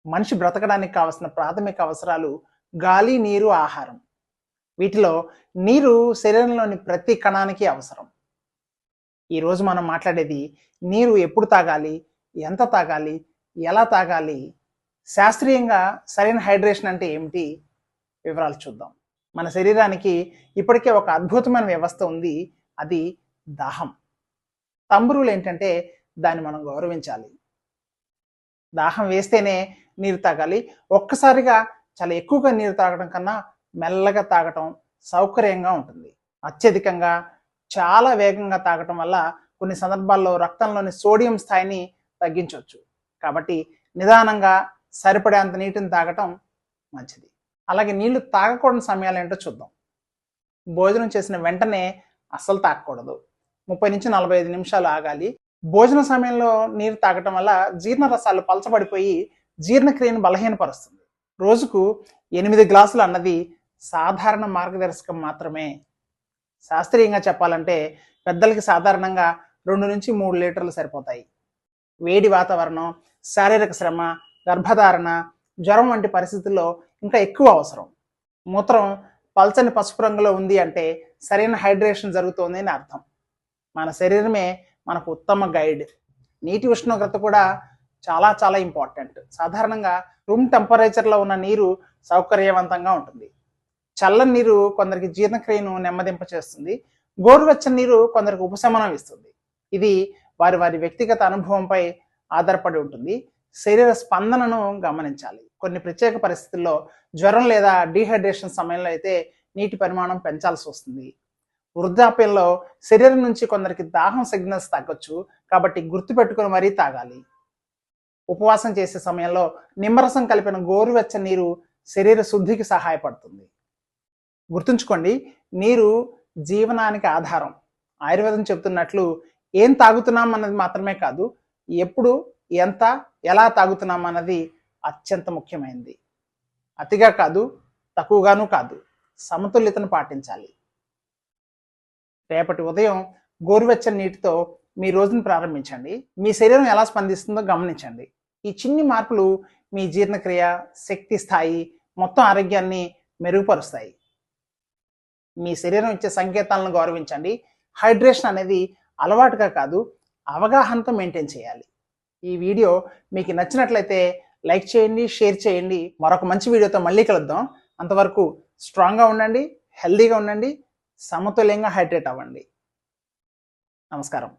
మనిషి బ్రతకడానికి కావలసిన ప్రాథమిక అవసరాలు గాలి, నీరు, ఆహారం. వీటిలో నీరు శరీరంలోని ప్రతి కణానికి అవసరం. ఈరోజు మనం మాట్లాడేది నీరు ఎప్పుడు తాగాలి, ఎంత తాగాలి, ఎలా తాగాలి, శాస్త్రీయంగా సరైన హైడ్రేషన్ అంటే ఏమిటి, వివరాలు చూద్దాం. మన శరీరానికి ఇప్పటికే ఒక అద్భుతమైన వ్యవస్థ ఉంది, అది దాహం. తంబురులు ఏంటంటే దాన్ని మనం గౌరవించాలి. దాహం వేస్తేనే నీరు తాగాలి. ఒక్కసారిగా చాలా ఎక్కువగా నీరు తాగడం కన్నా మెల్లగా తాగటం సౌకర్యంగా ఉంటుంది. అత్యధికంగా చాలా వేగంగా తాగటం వల్ల కొన్ని సందర్భాల్లో రక్తంలోని సోడియం స్థాయిని తగ్గించవచ్చు. కాబట్టి నిదానంగా సరిపడేంత నీటిని తాగటం మంచిది. అలాగే నీళ్లు తాగకూడని సమయాలు ఏంటో చూద్దాం. భోజనం చేసిన వెంటనే అస్సలు తాగకూడదు. 30 నుంచి 45 నిమిషాలు ఆగాలి. భోజన సమయంలో నీరు తాగటం వల్ల జీర్ణ రసాలు పలచబడిపోయి జీర్ణక్రియను బలహీనపరుస్తుంది. రోజుకు 8 గ్లాసులు అన్నది సాధారణ మార్గదర్శకం మాత్రమే. శాస్త్రీయంగా చెప్పాలంటే పెద్దలకి సాధారణంగా 2 నుంచి 3 లీటర్లు సరిపోతాయి. వేడి వాతావరణం, శారీరక శ్రమ, గర్భధారణ, జ్వరం వంటి పరిస్థితుల్లో ఇంకా ఎక్కువ అవసరం. మూత్రం పల్చని పసుపు రంగులో ఉంది అంటే సరైన హైడ్రేషన్ జరుగుతోంది అని అర్థం. మన శరీరమే మనకు ఉత్తమ గైడ్. నీటి ఉష్ణోగ్రత కూడా చాలా చాలా ఇంపార్టెంట్. సాధారణంగా రూమ్ టెంపరేచర్లో ఉన్న నీరు సౌకర్యవంతంగా ఉంటుంది. చల్లని నీరు కొందరికి జీర్ణక్రియను నెమ్మదింప చేస్తుంది. గోరువెచ్చని నీరు కొందరికి ఉపశమనం ఇస్తుంది. ఇది వారి వారి వ్యక్తిగత అనుభవంపై ఆధారపడి ఉంటుంది. శరీర స్పందనను గమనించాలి. కొన్ని ప్రత్యేక పరిస్థితుల్లో జ్వరం లేదా డీహైడ్రేషన్ సమయంలో అయితే నీటి పరిమాణం పెంచాల్సి వస్తుంది. వృద్ధాప్యంలో శరీరం నుంచి కొందరికి దాహం సిగ్నల్స్ తగ్గొచ్చు, కాబట్టి గుర్తుపెట్టుకుని మరీ తాగాలి. ఉపవాసం చేసే సమయంలో నిమ్మరసం కలిపిన గోరువెచ్చని నీరు శరీర శుద్ధికి సహాయపడుతుంది. గుర్తుంచుకోండి, నీరు జీవనానికి ఆధారం. ఆయుర్వేదం చెబుతున్నట్లు ఏం తాగుతున్నాం అన్నది మాత్రమే కాదు, ఎప్పుడు, ఎంత, ఎలా తాగుతున్నాం అన్నది అత్యంత ముఖ్యమైనది. అతిగా కాదు, తక్కువగాను కాదు, సమతుల్యతను పాటించాలి. రేపటి ఉదయం గోరువెచ్చని నీటితో మీ రోజును ప్రారంభించండి. మీ శరీరం ఎలా స్పందిస్తుందో గమనించండి. ఈ చిన్ని మార్పులు మీ జీర్ణక్రియ, శక్తి స్థాయి, మొత్తం ఆరోగ్యాన్ని మెరుగుపరుస్తాయి. మీ శరీరం ఇచ్చే సంకేతాలను గౌరవించండి. హైడ్రేషన్ అనేది అలవాటుగా కాదు, అవగాహనతో మెయింటైన్ చేయాలి. ఈ వీడియో మీకు నచ్చినట్లయితే లైక్ చేయండి, షేర్ చేయండి. మరొక మంచి వీడియోతో మళ్ళీ కలుద్దాం. అంతవరకు స్ట్రాంగ్గా ఉండండి, హెల్దీగా ఉండండి, సమతుల్యంగా హైడ్రేట్ అవ్వండి. నమస్కారం.